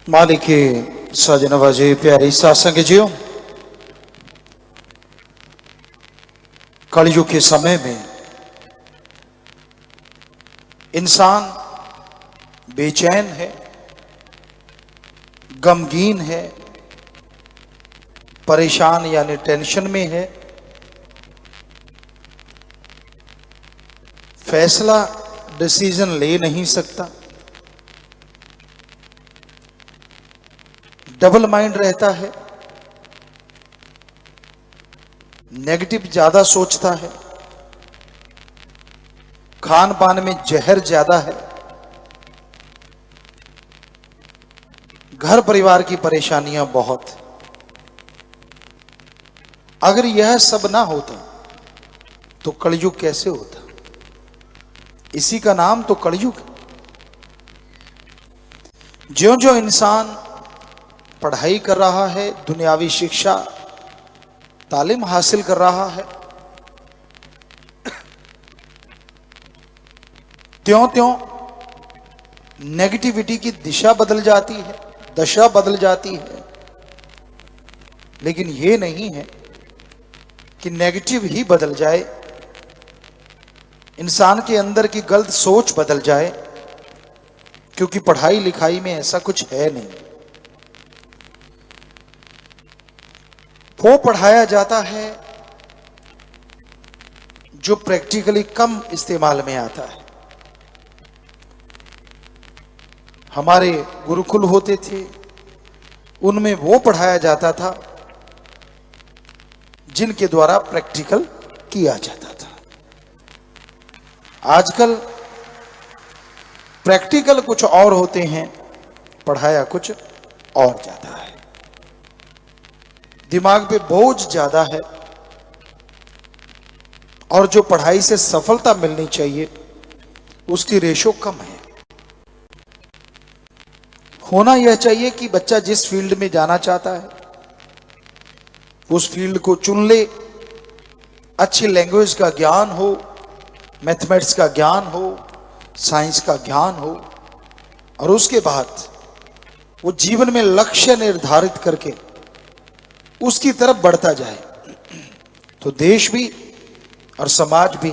मालिक साजनवाजे प्यारे सासंग जियो, कलयुग के समय में इंसान बेचैन है, गमगीन है, परेशान यानी टेंशन में है। फैसला डिसीजन ले नहीं सकता, डबल माइंड रहता है, नेगेटिव ज्यादा सोचता है, खान पान में जहर ज्यादा है, घर परिवार की परेशानियां बहुत। अगर यह सब ना होता तो कलयुग कैसे होता? इसी का नाम तो कलयुग। ज्यों ज्यों इंसान पढ़ाई कर रहा है, दुनियावी शिक्षा तालीम हासिल कर रहा है, त्यों त्यों नेगेटिविटी की दिशा बदल जाती है, दशा बदल जाती है। लेकिन यह नहीं है कि नेगेटिव ही बदल जाए, इंसान के अंदर की गलत सोच बदल जाए, क्योंकि पढ़ाई लिखाई में ऐसा कुछ है नहीं। वो पढ़ाया जाता है जो प्रैक्टिकली कम इस्तेमाल में आता है। हमारे गुरुकुल होते थे, उनमें वो पढ़ाया जाता था जिनके द्वारा प्रैक्टिकल किया जाता था। आजकल प्रैक्टिकल कुछ और होते हैं, पढ़ाया कुछ और जाता है। दिमाग पे बोझ ज्यादा है और जो पढ़ाई से सफलता मिलनी चाहिए उसकी रेशो कम है। होना यह चाहिए कि बच्चा जिस फील्ड में जाना चाहता है उस फील्ड को चुन ले, अच्छी लैंग्वेज का ज्ञान हो, मैथमेटिक्स का ज्ञान हो, साइंस का ज्ञान हो, और उसके बाद वो जीवन में लक्ष्य निर्धारित करके उसकी तरफ बढ़ता जाए तो देश भी और समाज भी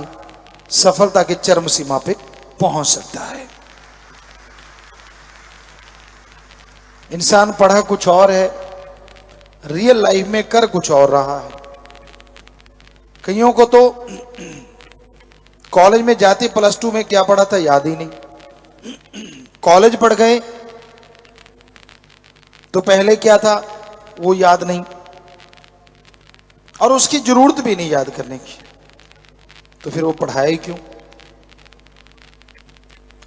सफलता के चरम सीमा पे पहुंच सकता है। इंसान पढ़ा कुछ और है, रियल लाइफ में कर कुछ और रहा है। कईयों को तो कॉलेज में जाते +2 में क्या पढ़ा था याद ही नहीं, कॉलेज पढ़ गए तो पहले क्या था वो याद नहीं, और उसकी जरूरत भी नहीं याद करने की, तो फिर वो पढ़ाए क्यों?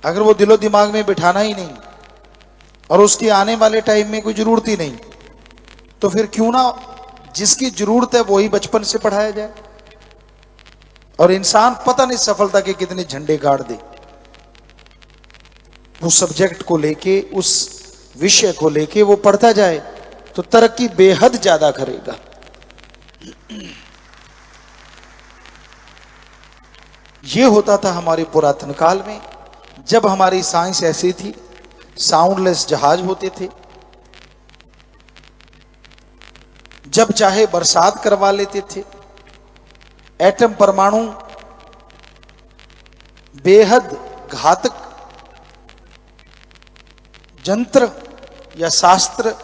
अगर वो दिलो दिमाग में बिठाना ही नहीं और उसके आने वाले टाइम में कोई जरूरत ही नहीं, तो फिर क्यों ना जिसकी जरूरत है वही बचपन से पढ़ाया जाए। और इंसान पता नहीं सफलता के कितने झंडे गाड़ दे, उस सब्जेक्ट को लेके, उस विषय को लेके वो पढ़ता जाए तो तरक्की बेहद ज्यादा करेगा। ये होता था हमारे पुरातन काल में, जब हमारी साइंस ऐसी थी, साउंडलेस जहाज होते थे, जब चाहे बरसात करवा लेते थे, एटम परमाणु बेहद घातक यंत्र या शास्त्र,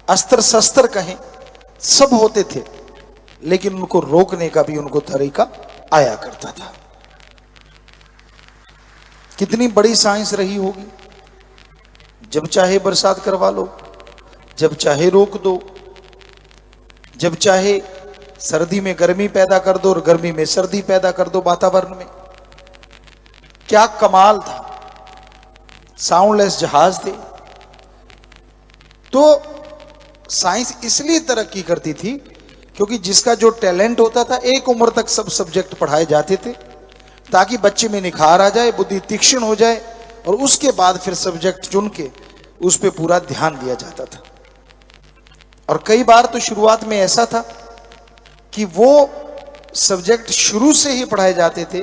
अस्त्र शस्त्र कहें, सब होते थे, लेकिन उनको रोकने का भी उनको तरीका आया करता था। कितनी बड़ी साइंस रही होगी, जब चाहे बरसात करवा लो, जब चाहे रोक दो, जब चाहे सर्दी में गर्मी पैदा कर दो और गर्मी में सर्दी पैदा कर दो वातावरण में। क्या कमाल था, साउंडलेस जहाज थे। तो साइंस इसलिए तरक्की करती थी क्योंकि जिसका जो टैलेंट होता था, एक उम्र तक सब सब्जेक्ट पढ़ाए जाते थे ताकि बच्चे में निखार आ जाए, बुद्धि तीक्ष्ण हो जाए, और उसके बाद फिर सब्जेक्ट चुन के उस पर पूरा ध्यान दिया जाता था। और कई बार तो शुरुआत में ऐसा था कि वो सब्जेक्ट शुरू से ही पढ़ाए जाते थे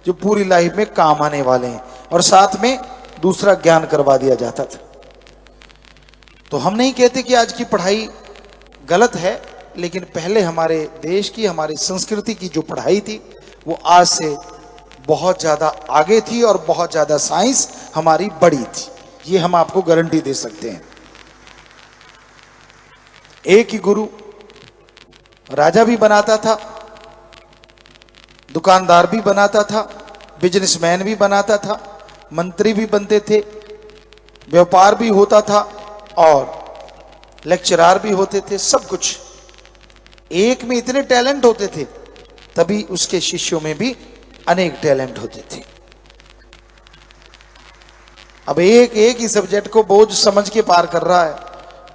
जो पूरी लाइफ में काम आने वाले हैं, और साथ में दूसरा ज्ञान करवा दिया जाता था। तो हम नहीं कहते कि आज की पढ़ाई गलत है, लेकिन पहले हमारे देश की, हमारी संस्कृति की जो पढ़ाई थी वो आज से बहुत ज़्यादा आगे थी और बहुत ज़्यादा साइंस हमारी बड़ी थी, ये हम आपको गारंटी दे सकते हैं। एक ही गुरु राजा भी बनाता था, दुकानदार भी बनाता था, बिजनेसमैन भी बनाता था, मंत्री भी बनते थे, व्यापार भी होता था और लेक्चरार भी होते थे। सब कुछ एक में इतने टैलेंट होते थे, तभी उसके शिष्यों में भी अनेक टैलेंट होते थे। अब एक एक ही सब्जेक्ट को बोझ समझ के पार कर रहा है,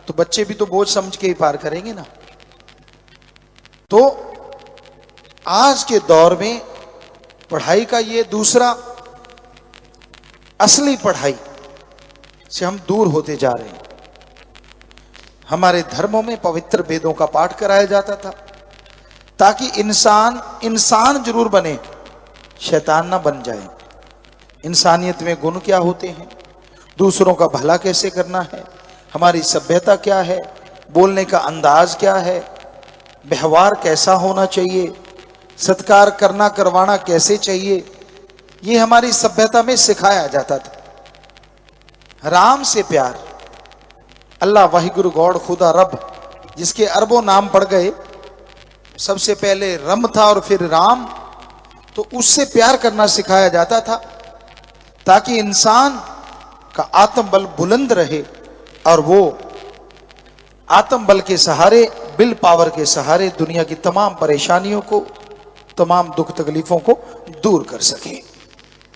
तो बच्चे भी तो बोझ समझ के ही पार करेंगे ना। तो आज के दौर में पढ़ाई का ये दूसरा असली पढ़ाई से हम दूर होते जा रहे हैं। हमारे धर्मों में पवित्र वेदों का पाठ कराया जाता था ताकि इंसान इंसान जरूर बने, शैतान ना बन जाए। इंसानियत में गुण क्या होते हैं, दूसरों का भला कैसे करना है, हमारी सभ्यता क्या है, बोलने का अंदाज क्या है, व्यवहार कैसा होना चाहिए, सत्कार करना करवाना कैसे चाहिए, ये हमारी सभ्यता में सिखाया जाता था। राम से प्यार, अल्लाह वाहिगुरु गॉड खुदा रब, जिसके अरबों नाम पड़ गए, सबसे पहले रम था और फिर राम, तो उससे प्यार करना सिखाया जाता था ताकि इंसान का आत्मबल बुलंद रहे और वो आत्मबल के सहारे, विल पावर के सहारे दुनिया की तमाम परेशानियों को, तमाम दुख तकलीफों को दूर कर सके।